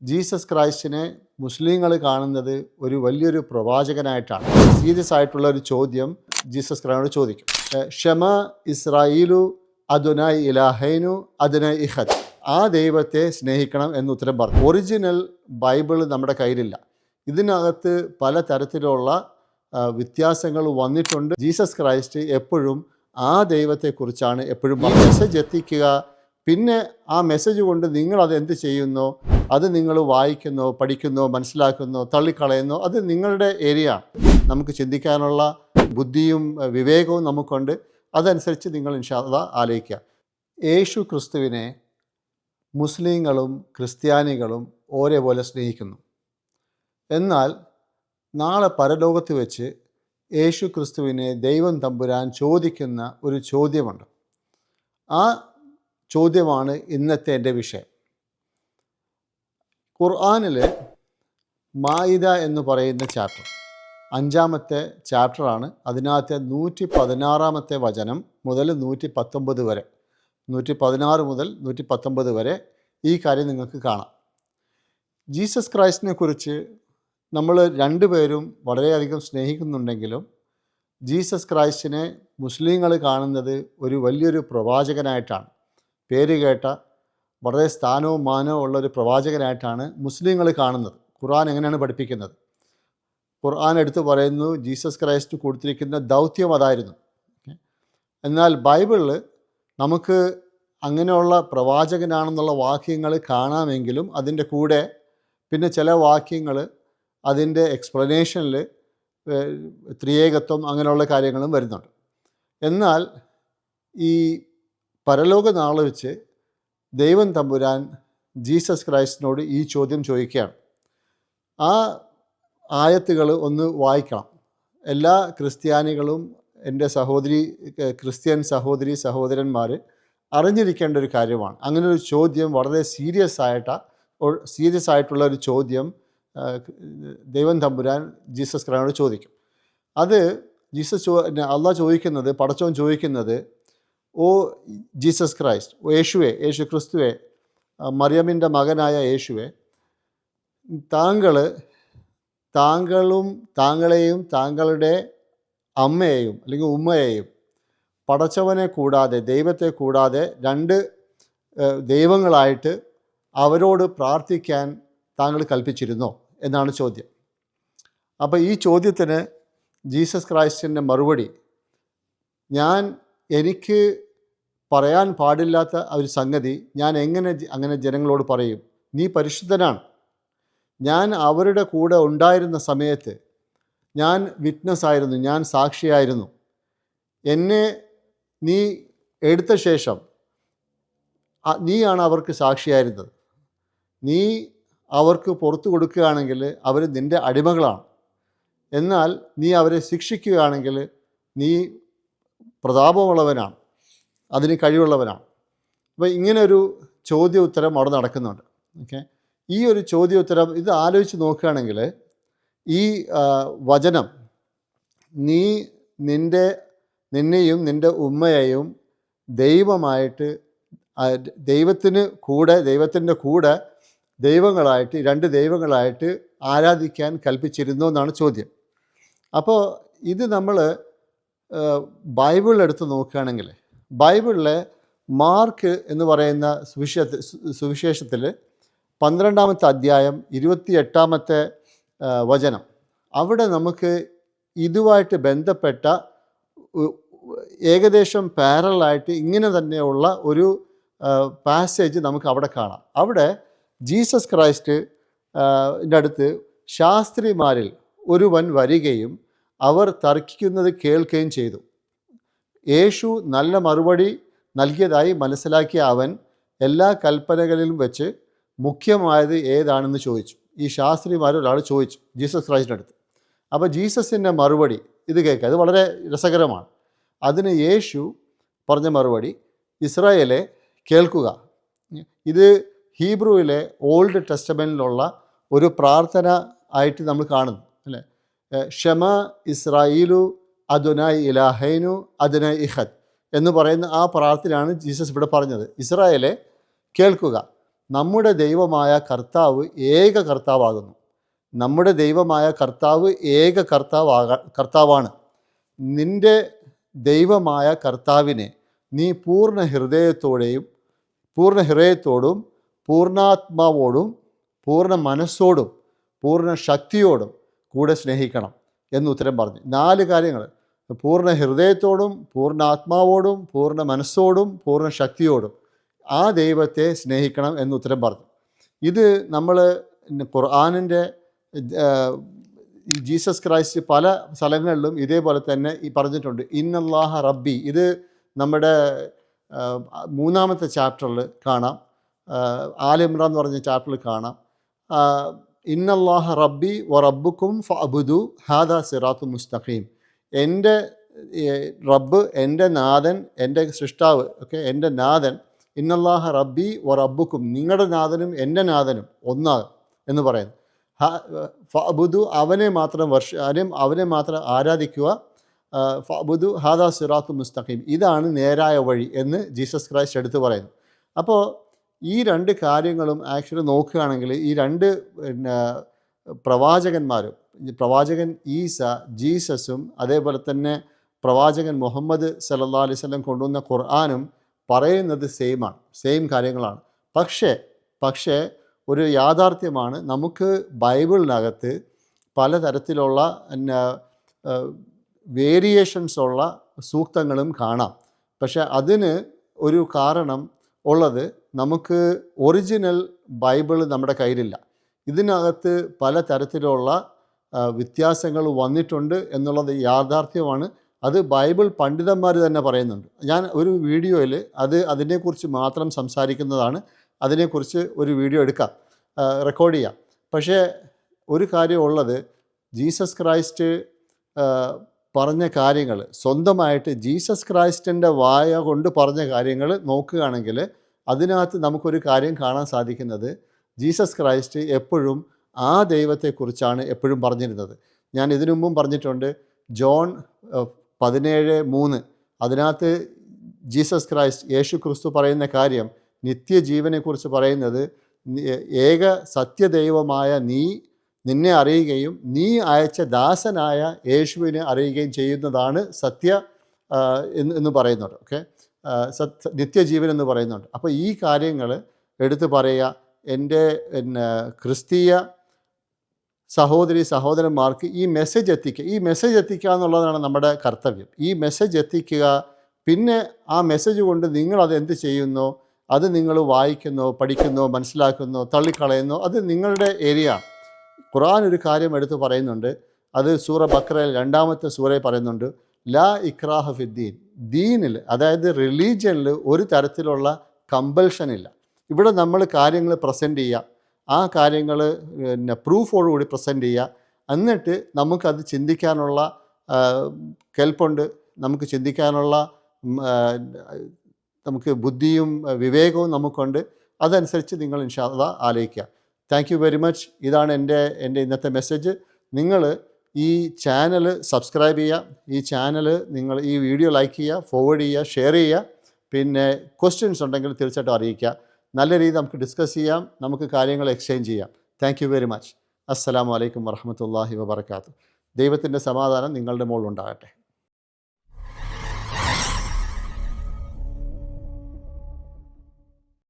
Jesus ക്രൈസ്റ്റിനെ മുസ്ലിങ്ങൾ കാണുന്നത് ഒരു വലിയൊരു പ്രവാചകനായിട്ടാണ്. സീരിയസ് ആയിട്ടുള്ള ഒരു ചോദ്യം ജീസസ് ക്രൈസ്റ്റിനോട് ചോദിക്കും. ഷമ ഇസ്രായേലു അദുനായ് ഇലാഹൈനു അദുനായ് ഇഹദ്, ആ ദൈവത്തെ സ്നേഹിക്കണം എന്ന് ഉത്തരം പറഞ്ഞു. ഒറിജിനൽ ബൈബിൾ നമ്മുടെ കയ്യിലില്ല. ഇതിനകത്ത് പല തരത്തിലുള്ള വ്യത്യാസങ്ങൾ വന്നിട്ടുണ്ട്. ജീസസ് ക്രൈസ്റ്റ് എപ്പോഴും ആ ദൈവത്തെക്കുറിച്ചാണ് എപ്പോഴും മെസ്സേജ് എത്തിക്കുക. പിന്നെ ആ മെസ്സേജ് കൊണ്ട് നിങ്ങളത് എന്ത് ചെയ്യുന്നോ, അത് നിങ്ങൾ വായിക്കുന്നോ, പഠിക്കുന്നോ, മനസ്സിലാക്കുന്നോ, തള്ളിക്കളയുന്നോ, അത് നിങ്ങളുടെ ഏരിയ ആണ്. നമുക്ക് ചിന്തിക്കാനുള്ള ബുദ്ധിയും വിവേകവും നമുക്കുണ്ട്. അതനുസരിച്ച് നിങ്ങൾ ഇൻഷാ അല്ലാഹ് ആലോചിക്കുക. യേശു ക്രിസ്തുവിനെ മുസ്ലിങ്ങളും ക്രിസ്ത്യാനികളും ഒരേപോലെ സ്നേഹിക്കുന്നു. എന്നാൽ നാളെ പരലോകത്ത് വെച്ച് യേശു ക്രിസ്തുവിനെ ദൈവം തമ്പുരാൻ ചോദിക്കുന്ന ഒരു ചോദ്യമുണ്ട്. ആ ചോദ്യമാണ് ഇന്നത്തെ എൻ്റെ വിഷയം. ഖുർആനിൽ മായിദ എന്ന് പറയുന്ന ചാപ്റ്റർ 5-ാമത്തെ ചാപ്റ്ററാണ്. അതിനകത്തെ 116-ാമത്തെ വചനം മുതൽ 119 വരെ, 116 മുതൽ 119 വരെ ഈ കാര്യം നിങ്ങൾക്ക് കാണാം. ജീസസ് ക്രൈസ്റ്റിനെ കുറിച്ച് നമ്മൾ രണ്ടുപേരും വളരെയധികം സ്നേഹിക്കുന്നുണ്ടെങ്കിലും ജീസസ് ക്രൈസ്റ്റിനെ മുസ്ലിങ്ങൾ കാണുന്നത് ഒരു വലിയൊരു പ്രവാചകനായിട്ടാണ്. പേര് കേട്ട വളരെ സ്ഥാനവും മാനവും ഉള്ളൊരു പ്രവാചകനായിട്ടാണ് മുസ്ലിങ്ങൾ കാണുന്നത്. ഖുർആൻ എങ്ങനെയാണ് പഠിപ്പിക്കുന്നത്? ഖുർആൻ എടുത്തു പറയുന്നു ജീസസ് ക്രൈസ്റ്റ് കൊടുത്തിരിക്കുന്ന ദൗത്യം അതായിരുന്നു. എന്നാൽ ബൈബിളിൽ നമുക്ക് അങ്ങനെയുള്ള പ്രവാചകനാണെന്നുള്ള വാക്യങ്ങൾ കാണാമെങ്കിലും അതിൻ്റെ കൂടെ പിന്നെ ചില വാക്യങ്ങൾ അതിൻ്റെ എക്സ്പ്ലനേഷനിൽ ത്രിയേകത്വം അങ്ങനെയുള്ള കാര്യങ്ങളും വരുന്നുണ്ട്. എന്നാൽ ഈ പരലോക നാളെ വെച്ച് ദൈവം തമ്പുരാൻ ജീസസ് ക്രൈസ്റ്റിനോട് ഈ ചോദ്യം ചോദിക്കുകയാണ്. ആ ആയത്തുകൾ ഒന്ന് വായിക്കണം. എല്ലാ ക്രിസ്ത്യാനികളും, എൻ്റെ ക്രിസ്ത്യൻ സഹോദരന്മാർ അറിഞ്ഞിരിക്കേണ്ട ഒരു കാര്യമാണ്. അങ്ങനെ ഒരു ചോദ്യം വളരെ സീരിയസ് ആയിട്ടുള്ള ഒരു ചോദ്യം ദൈവം തമ്പുരാൻ ജീസസ് ക്രൈസ്റ്റിനോട് ചോദിക്കും. അത് അള്ളാഹ് ചോദിക്കുന്നത്, പടച്ചോൻ ചോദിക്കുന്നത്, ഓ ജീസസ് ക്രൈസ്റ്റ്, യേശു ക്രിസ്തുവെ, മറിയമിൻ്റെ മകനായ യേശുവെ, താങ്കളെയും താങ്കളുടെ അമ്മയെയും അല്ലെങ്കിൽ ഉമ്മയെയും പടച്ചവനെ കൂടാതെ, ദൈവത്തെ കൂടാതെ രണ്ട് ദൈവങ്ങളായിട്ട് അവരോട് പ്രാർത്ഥിക്കാൻ താങ്കൾ കൽപ്പിച്ചിരുന്നോ എന്നാണ് ചോദ്യം. അപ്പോൾ ഈ ചോദ്യത്തിന് ജീസസ് ക്രൈസ്റ്റിൻ്റെ മറുപടി, എനിക്ക് പറയാൻ പാടില്ലാത്ത ഒരു സംഗതി ഞാൻ അങ്ങനെ ജനങ്ങളോട് പറയും? നീ പരിശുദ്ധനാണ്. ഞാൻ അവരുടെ കൂടെ ഉണ്ടായിരുന്ന സമയത്ത് ഞാൻ വിറ്റ്നസ് ആയിരുന്നു, ഞാൻ സാക്ഷിയായിരുന്നു. എന്നെ നീ എടുത്ത ശേഷം നീയാണ് അവർക്ക് സാക്ഷിയായിരുന്നത്. നീ അവർക്ക് പുറത്തു കൊടുക്കുകയാണെങ്കിൽ അവർ നിൻ്റെ അടിമകളാണ്. എന്നാൽ നീ അവരെ ശിക്ഷിക്കുകയാണെങ്കിൽ നീ പ്രതാപമുള്ളവനാണ്, അതിന് കഴിവുള്ളവനാണ്. അപ്പോൾ ഇങ്ങനൊരു ചോദ്യോത്തരം അവിടെ നടക്കുന്നുണ്ട്. ഈ ഒരു ചോദ്യോത്തരം ഇത് ആലോചിച്ച് നോക്കുകയാണെങ്കിൽ ഈ വചനം, നിന്നെയും നിൻ്റെ ഉമ്മയെയും ദൈവത്തിൻ്റെ കൂടെ ദൈവങ്ങളായിട്ട്, രണ്ട് ദൈവങ്ങളായിട്ട് ആരാധിക്കാൻ കൽപ്പിച്ചിരുന്നു എന്നാണ് ചോദ്യം. അപ്പോൾ ഇത് നമ്മൾ ബൈബിളിലെടുത്ത് നോക്കുകയാണെങ്കിൽ, ബൈബിളിലെ മാർക്ക് എന്ന് പറയുന്ന സുവിശേഷത്തിൽ 12-ാമത്തെ അധ്യായം 28-ാമത്തെ വചനം, അവിടെ നമുക്ക് ഇതുമായിട്ട് ബന്ധപ്പെട്ട ഏകദേശം പാരലായിട്ട് ഇങ്ങനെ തന്നെയുള്ള ഒരു പാസേജ് നമുക്ക് അവിടെ കാണാം. അവിടെ ജീസസ് ക്രൈസ്റ്റിൻ്റെ അടുത്ത് ശാസ്ത്രിമാരിൽ ഒരുവൻ വരികയും അവർ തർക്കിക്കുന്നത് കേൾക്കുകയും ചെയ്തു. യേശു നല്ല മറുപടി നൽകിയതായി മനസ്സിലാക്കിയ അവൻ എല്ലാ കൽപ്പനകളിലും വെച്ച് മുഖ്യമായത് ഏതാണെന്ന് ചോദിച്ചു. ഈ ശാസ്ത്രിമാരൊരാൾ ചോദിച്ചു ജീസസ് ക്രൈസ്റ്റിൻ്റെ അടുത്ത്. അപ്പോൾ ജീസസിൻ്റെ മറുപടി ഇത് കേൾക്കുക, അത് വളരെ രസകരമാണ്. അതിന് യേശു പറഞ്ഞ മറുപടി, ഇസ്രായേലെ കേൾക്കുക. ഇത് ഹീബ്രുവിലെ ഓൾഡ് ടെസ്റ്റമെൻറ്റിലുള്ള ഒരു പ്രാർത്ഥന ആയിട്ട് നമ്മൾ കാണുന്നു, അല്ലേ? ഷമ ഇസ്രായേലു അദുനായ് ഇലാഹൈനു അദുനായ് ഇഹദ് എന്ന് പറയുന്ന ആ പ്രാർത്ഥനയാണ് ജീസസ് ഇവിടെ പറഞ്ഞത്. ഇസ്രായേലെ കേൾക്കുക, നമ്മുടെ ദൈവമായ കർത്താവ് ഏക കർത്താവാകുന്നു. നമ്മുടെ ദൈവമായ കർത്താവ് ഏക കർത്താവാണ്. നിൻ്റെ ദൈവമായ കർത്താവിനെ നീ പൂർണ്ണ ഹൃദയത്തോടും പൂർണ്ണാത്മാവോടും പൂർണ്ണ മനസ്സോടും പൂർണ്ണ ശക്തിയോടും കൂടെ സ്നേഹിക്കണം എന്ന് ഉത്തരം പറഞ്ഞു. 4 കാര്യങ്ങൾ: പൂർണ്ണ ഹൃദയത്തോടും പൂർണ്ണ ആത്മാവോടും പൂർണ്ണ മനസ്സോടും പൂർണ്ണ ശക്തിയോടും ആ ദൈവത്തെ സ്നേഹിക്കണം എന്ന് ഉത്തരം പറഞ്ഞു. ഇത് നമ്മൾ ഖുർആനിൻ്റെ ജീസസ് ക്രൈസ്റ്റ് പല സ്ഥലങ്ങളിലും ഇതേപോലെ തന്നെ ഈ പറഞ്ഞിട്ടുണ്ട്. ഇന്നല്ലാഹ റബ്ബി, ഇത് നമ്മുടെ 3-ാമത്തെ ചാപ്റ്ററിൽ കാണാം. ആൽ ഇമ്രാൻ എന്ന് പറഞ്ഞ ചാപ്റ്ററിൽ കാണാം. ഇന്നല്ലാഹ റബ്ബി വ റബ്ബുക്കും ഫഅബ്ദു ഹാദാ സിറാത്തു മുസ്തഖീം. എൻ്റെ റബ്ബ്, എൻ്റെ നാഥൻ, എൻ്റെ സൃഷ്ടാവ്, എൻ്റെ നാഥൻ. ഇന്നല്ലാഹ റബ്ബി വ റബ്ബുക്കും, നിങ്ങളുടെ നാഥനും എൻ്റെ നാഥനും ഒന്നാണ് എന്ന് പറയുന്നു. ഫഅബ്ദു, അവനെ മാത്രം ആരാധിക്കുക. ഫഅബ്ദു ഹാദാ സിറാത്തു മുസ്തഖീം, ഇതാണ് നേരായ വഴി എന്ന് ജീസസ് ക്രൈസ്റ്റ് എടുത്തു പറയുന്നു. അപ്പോൾ ഈ 2 കാര്യങ്ങളും ആക്ച്വലി നോക്കുകയാണെങ്കിൽ ഈ 2 പ്രവാചകന്മാരും, പ്രവാചകൻ ജീസസും അതേപോലെ തന്നെ പ്രവാചകൻ മുഹമ്മദ് സല്ലല്ലാഹു അലൈഹി വസല്ലം കൊണ്ടുവന്ന ഖുർആനും പറയുന്നത് സെയിം കാര്യങ്ങളാണ്. പക്ഷേ ഒരു യാഥാർത്ഥ്യമാണ്, നമുക്ക് ബൈബിളിനകത്ത് പലതരത്തിലുള്ള വേരിയേഷൻസ് ഉള്ള സൂക്തങ്ങളും കാണാം. പക്ഷെ അതിന് ഒരു കാരണം ഉള്ളത്, നമുക്ക് ഒറിജിനൽ ബൈബിൾ നമ്മുടെ കയ്യിലില്ല. ഇതിനകത്ത് പലതരത്തിലുള്ള വ്യത്യാസങ്ങൾ വന്നിട്ടുണ്ട് എന്നുള്ളത് യാഥാർത്ഥ്യമാണ്. അത് ബൈബിൾ പണ്ഡിതന്മാർ തന്നെ പറയുന്നുണ്ട്. ഞാൻ ഒരു വീഡിയോയിൽ അതിനെക്കുറിച്ച് മാത്രം സംസാരിക്കുന്നതാണ്. അതിനെക്കുറിച്ച് ഒരു വീഡിയോ റെക്കോർഡ് ചെയ്യാം. പക്ഷേ ഒരു കാര്യമുള്ളത്, ജീസസ് ക്രൈസ്റ്റ് പറഞ്ഞ കാര്യങ്ങൾ, സ്വന്തമായിട്ട് ജീസസ് ക്രൈസ്റ്റിൻ്റെ വായ കൊണ്ട് പറഞ്ഞ കാര്യങ്ങൾ നോക്കുകയാണെങ്കിൽ അതിനകത്ത് നമുക്കൊരു കാര്യം കാണാൻ സാധിക്കുന്നത്, ജീസസ് ക്രൈസ്റ്റ് എപ്പോഴും ആ ദൈവത്തെക്കുറിച്ചാണ് എപ്പോഴും പറഞ്ഞിരുന്നത്. ഞാൻ ഇതിനു മുമ്പും പറഞ്ഞിട്ടുണ്ട്, ജോൺ 17:3 അതിനകത്ത് ജീസസ് ക്രൈസ്റ്റ്, യേശു ക്രിസ്തു പറയുന്ന കാര്യം, നിത്യജീവനെക്കുറിച്ച് പറയുന്നത്, ഏക സത്യദൈവമായ നിന്നെ അറിയുകയും നീ അയച്ച ദാസനായ യേശുവിനെ അറിയുകയും ചെയ്യുന്നതാണ് എന്ന് പറയുന്നുണ്ട്. നിത്യജീവൻ എന്ന് പറയുന്നുണ്ട്. അപ്പോൾ ഈ കാര്യങ്ങൾ എടുത്തു പറയുക, എൻ്റെ ക്രിസ്തീയ സഹോദരന്മാർക്ക് ഈ മെസ്സേജ് എത്തിക്കുക എന്നുള്ളതാണ് നമ്മുടെ കർത്തവ്യം. ഈ മെസ്സേജ് എത്തിക്കുക. പിന്നെ ആ മെസ്സേജ് കൊണ്ട് നിങ്ങളത് എന്ത് ചെയ്യുന്നോ, അത് നിങ്ങൾ വായിക്കുന്നോ, പഠിക്കുന്നോ, മനസ്സിലാക്കുന്നോ, തള്ളിക്കളയുന്നോ, അത് നിങ്ങളുടെ ഏരിയ. ഖുർആൻ ഒരു കാര്യം എടുത്ത് പറയുന്നുണ്ട്, അത് സൂറ ബഖറയിൽ 2-ാമത്തെ സൂറയിൽ പറയുന്നുണ്ട്, ലാ ഇക്രാഹ ഫിദ്ദീൻ, ദീനിൽ അതായത് റിലീജിയനിൽ ഒരു തരത്തിലുള്ള കമ്പൽഷൻ ഇല്ല. ഇവിടെ നമ്മൾ കാര്യങ്ങൾ പ്രസൻറ്റ് ചെയ്യുക, ആ കാര്യങ്ങൾ പ്രൂഫോടുകൂടി പ്രസൻറ്റ് ചെയ്യുക. എന്നിട്ട് നമുക്കത് ചിന്തിക്കാനുള്ള കെൽപ്പുണ്ട്, നമുക്ക് ചിന്തിക്കാനുള്ള നമുക്ക് ബുദ്ധിയും വിവേകവും നമുക്കുണ്ട്. അതനുസരിച്ച് നിങ്ങൾ ഇൻഷാ അല്ലാഹ് ആലോചിക്കുക. Thank you very much. ഇതാണ് എൻ്റെ ഇന്നത്തെ മെസ്സേജ്. നിങ്ങൾ ഈ ചാനൽ സബ്സ്ക്രൈബ് ചെയ്യുക, നിങ്ങൾ ഈ വീഡിയോ ലൈക്ക് ചെയ്യുക, ഫോർവേഡ് ചെയ്യുക, ഷെയർ ചെയ്യുക. പിന്നെ ക്വസ്റ്റ്യൻസ് ഉണ്ടെങ്കിൽ തീർച്ചയായിട്ടും അറിയിക്കുക. നല്ല രീതിയിൽ നമുക്ക് ഡിസ്കസ് ചെയ്യാം, നമുക്ക് കാര്യങ്ങൾ എക്സ്ചേഞ്ച് ചെയ്യാം. Thank you very much. അസ്സലാമു അലൈക്കും വറഹ്മത്തുള്ളാഹി വബറകാതുഹു. ദൈവത്തിൻ്റെ സമാധാനം നിങ്ങളുടെ മുകളിലുണ്ടാകട്ടെ.